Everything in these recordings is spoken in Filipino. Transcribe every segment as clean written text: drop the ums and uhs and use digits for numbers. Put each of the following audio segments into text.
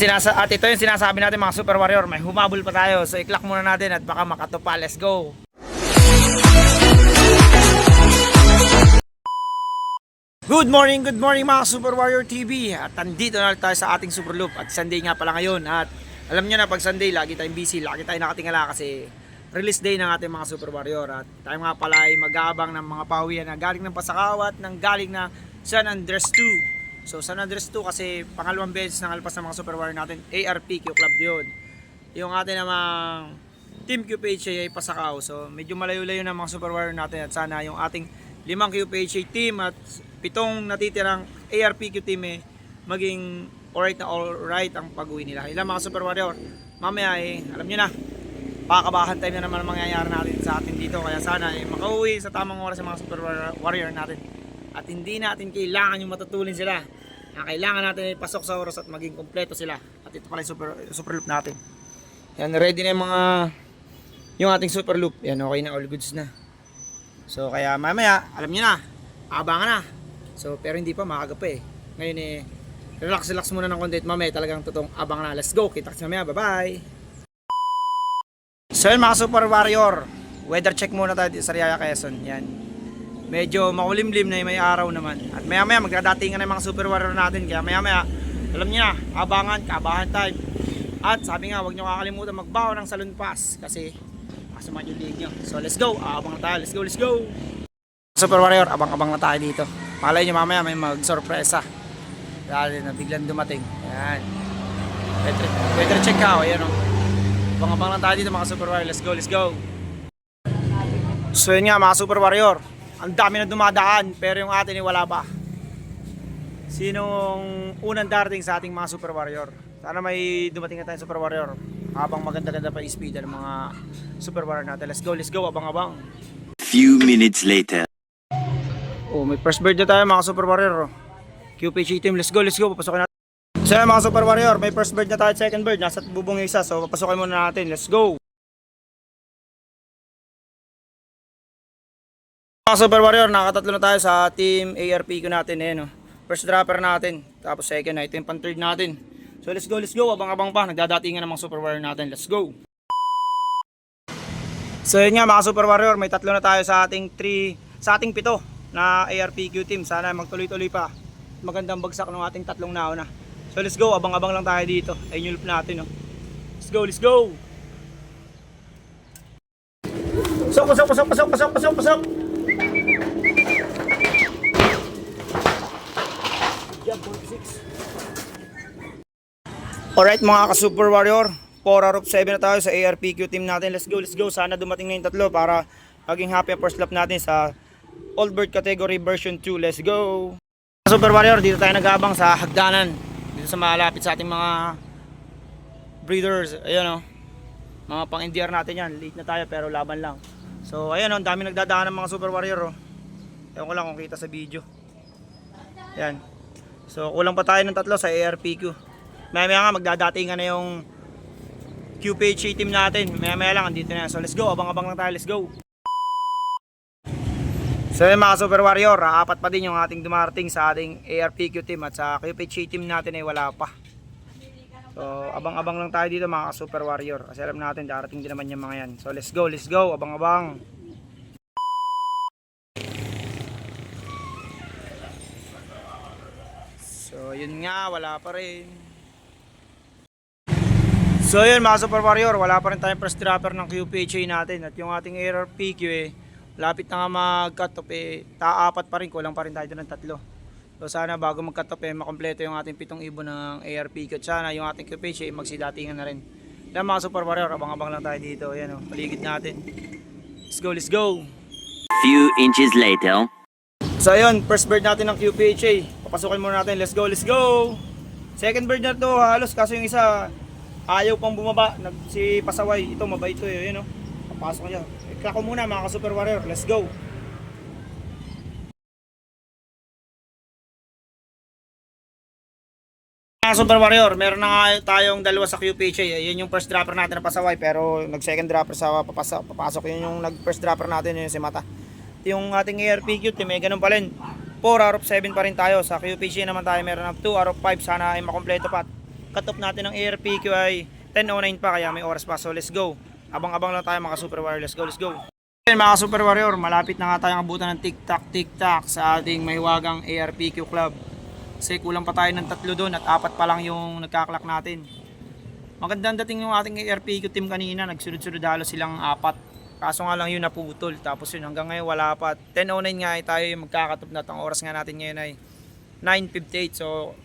At ito yung sinasabi natin mga Super Warrior, may humabol pa tayo. So i-clock muna natin at baka makatupa. Let's go. Good morning mga Super Warrior TV. At andito na tayo sa ating Super Loop. At Sunday nga pala ngayon. At alam nyo na pag Sunday lagi tayong busy, lagi tayong nakatingala kasi release day ng ating mga Super Warrior. At tayo nga pala ay mag-aabang ng mga pawian na galing ng Pasakaw at ng galing na San Andres 2. So San Andres 2 kasi pangalawang beses nang alpas ng mga Super Warrior natin, ARPQ Club yun. Yung atin namang Team QPHA ay Pasakaw. So medyo malayo-layo ng mga Super Warrior natin at sana yung ating 5 QPHA team at 7 natitirang ARPQ team maging alright ang pag-uwi nila. Ilang mga Super Warrior, mamaya alam nyo na, pakakabahan time na naman ang mangyayari natin sa atin dito. Kaya sana makauwi sa tamang oras sa mga Super Warrior natin. At hindi natin kailangan yung matutulin sila. Kailangan natin ipasok sa oras at maging kompleto sila. At ito pala yung super loop natin. Yan, ready na yung ating super loop. Yan, okay na, all goods na. So kaya mamaya, alam nyo na, abangan na. So pero hindi pa, maaga pa Ngayon relax muna ng content. Mamaya talagang totoong abang na. Let's go, kita kasi mamaya, bye bye. So yun mga Super Warrior, weather check muna tayo sa Riyaya, Quezon. Yan, medyo makulimlim na may araw naman. At maya maya magdadatingan na yung mga Super Warrior natin. Kaya maya maya, alam niyo na, kabahan time. At sabi nga, huwag nyo kakalimutan magbaho ng Salon Pass kasi masama yung league nyo. So let's go, abang na tayo, let's go. Super Warrior, abang na tayo dito. Malay nyo mamaya may mag-sorpresa dahil na biglang dumating. Ayan, weather check ka, ayan o. Abang na tayo dito mga Super Warrior, let's go. So yun nga mga Super Warrior, ang dami na dumadaan pero yung atin wala pa. Sinong unang darating sa ating mga Super Warrior? Sana may dumating na tayong Super Warrior habang maganda-ganda pa yung speed ng mga Super Warrior natin. Let's go, abang. Few minutes later. Oh, may first bird na tayo mga Super Warrior. QPG team, let's go, papasokin natin. So mga Super Warrior, may first bird na tayo, second bird, nasa bubong yung isa. So papasokin muna natin, let's go. Mga Super Warrior, nakatatlo na tayo sa team ARPQ natin First dropper natin, tapos second ito yung pan-third natin. So let's go, abang pa, nagdadatingan ng mga Super Warrior natin, let's go. So yun nga mga Super Warrior, may tatlo na tayo sa ating 7 na ARPQ team. Sana magtuloy-tuloy pa, magandang bagsak ng ating tatlong nauna. So let's go, abang lang tayo dito. Ayun yung loop natin Let's go. Pasok. Alright mga ka-Super Warrior, 4 out of 7 na tayo sa ARPQ team natin. Let's go. Sana dumating na yung tatlo para maging happy ang first lap natin sa Old Bird category version 2. Let's go. Super Warrior, dito tayo nag-aabang sa hagdanan. Dito sa malapit sa ating mga breeders. Ayun mga pang-NDR natin yan. Late na tayo pero laban lang. So ayun ang dami nagdadaan ng mga Super Warrior Ewan ko lang kung kita sa video. Yan. So kulang pa tayo ng tatlo sa ARPQ. Maya nga magdadatingan na yung QPHA team natin. Maya lang andito na. So let's go, abang lang tayo, let's go. So yun mga Super Warrior, 4 pa din yung ating dumarating sa ating ARPQ team. At sa QPHA team natin wala pa. So abang lang tayo dito mga Super Warrior, kasi alam natin darating din naman yung mga yan. So let's go, abang. So yun nga, wala pa rin. So yun mga Super Warrior, wala pa rin tayong first dropper ng QPHA natin. At yung ating ARPQ lapit na nga mag-cut off taapat pa rin, kulang pa rin tayo ng 3. So sana bago mag-cut off makompleto yung ating 7 ibon ng ARPQ. At sana yung ating QPHA magsidatingan na rin. Yan mga Super Warrior, abang lang tayo dito. Yan paligid natin. Let's go. Few inches later. So ayun, first bird natin ng QPHA. Papasukin muna natin, let's go. Second bird na to halos, kaso yung isa ayaw pang bumaba, si Pasaway. Ito mabait to papasok niya. Kako muna mga Super Warrior, let's go. Mga Super Warrior, meron na nga tayong dalawa sa QPHA. Yun yung first dropper natin na Pasaway, pero nag second dropper sa papasok. Yun yung nag first dropper natin, yun si Mata. Yung ating ARPQ team ganun pa rin, 4 out of 7 pa rin tayo. Sa QPHA naman tayo meron ng 2 out of 5. Sana ay makompleto pa. cut off natin ng ARPQ ay 10:09 pa, kaya may oras pa. So let's go. Abang-abang lang tayo mga Super Warrior. Let's go, let's go. Ayun mga Super Warrior, malapit na nga tayong abutan ng tik-tak sa ating mahiwagang ARPQ Club. Kasi kulang pa tayo ng 3 doon at 4 pa lang yung nagkaklak natin. Magandang dating yung ating ARPQ team kanina, nagsunod-sunod halos silang 4. Kaso nga lang yun naputol. Tapos yun hanggang ngayon wala pa. 10:09 nga ay tayo yung magkakatop na. Ang oras nga natin ngayon ay 9:58. So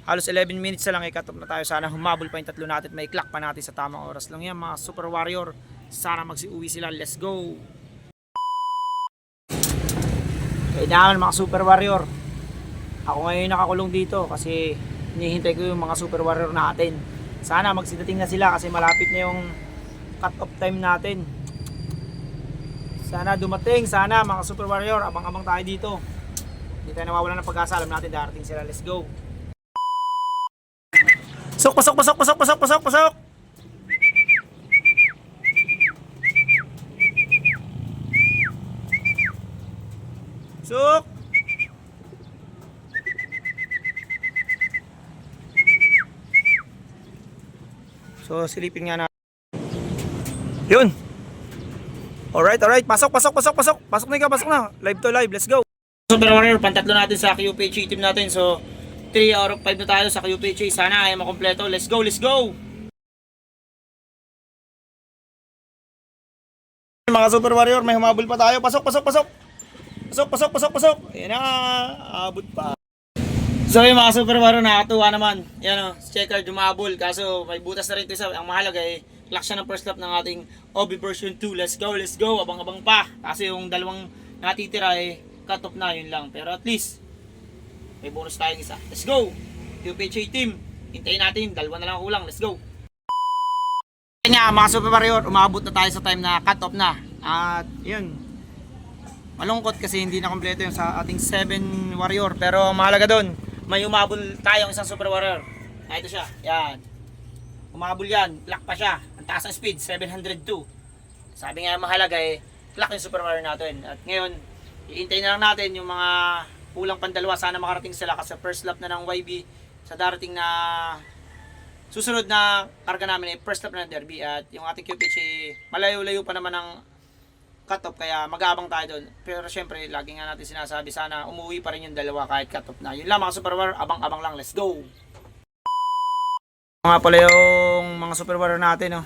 halos 11 minutes na lang i-cut off na tayo. Sana humabol pa yung 3 natin. May clock pa natin sa tamang oras lang yan mga Super Warrior. Sana magsiuwi sila. Let's go! Kailangan mga Super Warrior. Ako ngayon nakakulong dito kasi hinihintay ko yung mga Super Warrior natin. Sana magsidating na sila kasi malapit na yung cut off time natin. Sana dumating. Sana mga Super Warrior. Abang-abang tayo dito. Hindi tayo nawawala ng pag-asa. Alam natin darating sila. Let's go! Pasok! Sok! So silipin nga na. Yun! Alright. Pasok na. Live to live. Let's go! Super Warrior, pantatlo natin sa QPH team natin. So 3 out of 5 na tayo sa QPH. Sana ay makompleto. Let's go! Mga Super Warrior, may humabol pa tayo. Pasok! Ayan na, abot pa. So yung mga Super Warrior, nakatuwa naman. Yan o, checker, dumabol. Kaso may butas na rin ito isa. Ang mahalaga eh, clock siya ng first lap ng ating OB version 2. Let's go! Abang-abang pa. Kasi yung dalawang natitira eh, cut off na, yun lang. Pero at least, may bonus tayong isa. Let's go! QPH team. Hintayin natin. 2 na lang kulang. Let's go! Kaya nga mga Super Warrior, umabot na tayo sa time na cut off na. At yun. Malungkot kasi hindi na kompleto yung sa ating 7 Warrior. Pero mahalaga doon, may umabol tayong isang Super Warrior. Ito siya. Yan. Umabol yan. Clock pa siya. Ang taas ng speed. 702. Sabi nga mahalaga eh, clock yung Super Warrior natin. At ngayon, iintayin na lang natin yung mga kulang pandalawa, sana makarating sila kasi first lap na ng YB sa darating na susunod na karga namin ay first lap na ng derby. At yung ating QPH malayo-layo pa naman ng cut off kaya mag-aabang tayo doon. Pero syempre lagi nga natin sinasabi sana umuwi pa rin yung dalawa kahit cut off na. Yun lang mga Super Warrior, abang-abang lang. Let's go! Nga pala yung mga Super Warrior natin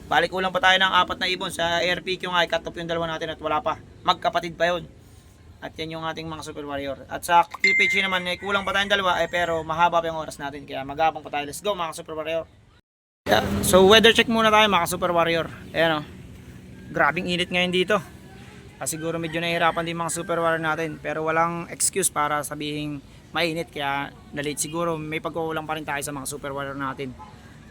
balik ulang pa tayo ng 4 na ibon sa ARPQ nga, cut off yung dalawa natin at wala pa. Magkapatid pa yun. At yan yung ating mga Super Warrior. At sa QPH naman, may kulang pa tayong dalawa pero mahaba pa yung oras natin. Kaya magabang pa tayo. Let's go mga Super Warrior. Yeah. So weather check muna tayo mga Super Warrior. Ayan o. Grabing init ngayon dito. Siguro medyo nahihirapan din mga Super Warrior natin. Pero walang excuse para sabihin mainit. Kaya na-late siguro. May pagkukulang pa rin tayo sa mga Super Warrior natin.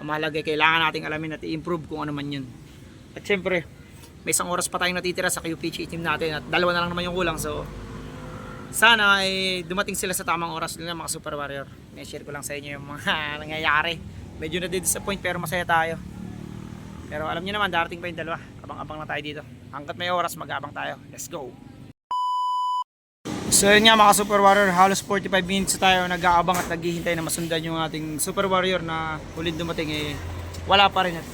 Ang mahalaga kailangan nating alamin at i-improve kung ano man yun. At syempre, may isang oras pa tayong natitira sa QPH team natin at 2 na lang naman yung kulang. So sana ay dumating sila sa tamang oras nila mga Super Warrior. I-share ko lang sa inyo yung mga nangyayari. Medyo na-disappoint pero masaya tayo. Pero alam niyo naman darating pa yung dalawa. Abang-abang lang tayo dito. Hanggat may oras mag-abang tayo. Let's go! So yun nga mga Super Warrior, halos 45 minutes tayo nag-aabang at naghihintay na masundan yung ating Super Warrior na ulit dumating eh wala pa rin. At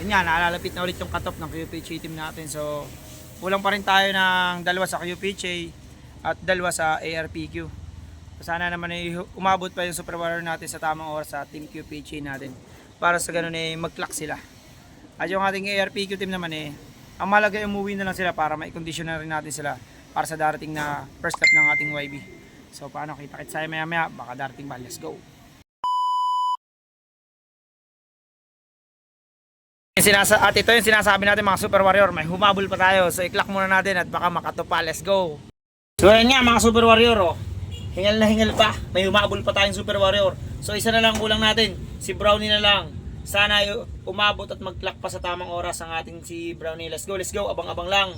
yun nga, nalalapit na ulit yung cut off ng QPH team natin. So kulang pa rin tayo ng 2 sa QPH at 2 sa ARPQ. So, sana naman ay umabot pa yung Super Warrior natin sa tamang oras sa team QPH natin. Para sa ganun eh mag-clock sila. At yung ating ARPQ team naman eh, ang mahalaga ay umuwi na lang sila para ma-condition na rin natin sila para sa darating na first lap ng ating YB. So paano, kita-kits tayo maya-maya, baka darating ba. Let's go! At ito yung sinasabi natin mga Super Warrior, may humabol pa tayo. So i-clock muna natin at baka makatupa. Let's go! So ayan nga mga Super Warrior, hingal na hingal pa. May humabol pa tayong Super Warrior. So isa na lang kulang natin, si Brownie na lang. Sana umabot at mag-clock pa sa tamang oras ang ating si Brownie. Let's go! Abang-abang lang.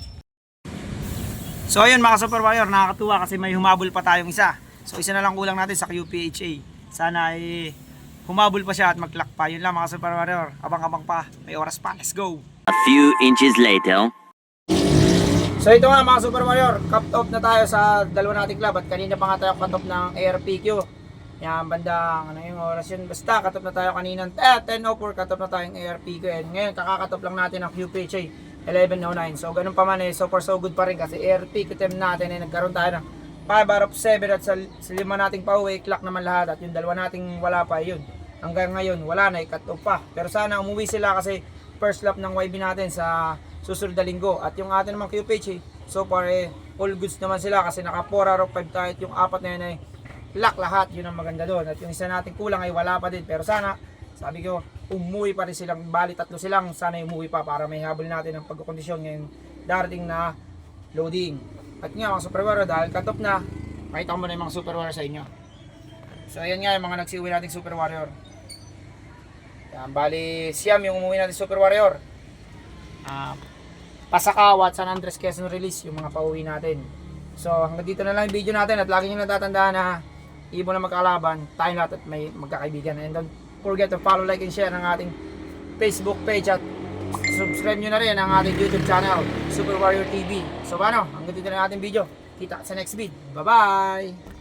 So ayun mga Super Warrior, nakakatuwa kasi may humabol pa tayong isa. So isa na lang kulang natin sa QPHA. Sana ay humabol pa siya at mag-clock pa. Yun lang mga Super Warrior, abang-abang pa. May oras pa. Let's go! A few inches later. So ito nga mga Super Warrior, cut off na tayo sa dalawa nating club at kanina pa nga tayo cut off ng ARPQ. Yan, bandang, ano yung oras yun? Basta, katop na tayo kaninang 10:04, katop na tayong ARP ko yan. Ngayon, kakakatop lang natin ang QPHA 11:09. So, ganun pa man so far so good pa rin kasi ARP ko natin nagkaroon tayo ng 5 out of 7 at sa 5 nating pauwi, clock naman lahat at yung dalawa nating wala pa yun. Hanggang ngayon, wala na, cut off pa. Pero sana umuwi sila kasi first lap ng YB natin sa susunod na linggo. At yung atin naman QPHA, so far all goods naman sila kasi naka 4 out of 5 tayo at yung apat na yun ay lock lahat, yun ang maganda doon. At yung isa natin kulang ay wala pa din, pero sana, sabi ko, umuwi pa rin silang, bali tatlo silang, sana umuwi pa para may habol natin ang pagkakondisyon ngayon darating na loading. At nga mga Super Warrior, dahil cut off na, makita ko muna yung mga Super Warrior sa inyo. So ayan nga yung mga nagsiuwi nating Super Warrior. Yan, bali Siam yung umuwi natin Super Warrior. Pasakawa at San Andres Quezon release yung mga pauwi natin. So hanggang dito na lang yung video natin at lagi nyo natatandaan na ibon na magkakalaban, tayo lahat at may magkakaibigan. And don't forget to follow, like, and share ang ating Facebook page at subscribe nyo na rin ang ating YouTube channel, Super Warrior TV. So paano? Hanggang dito na ang ating video. Kita sa next video. Bye-bye!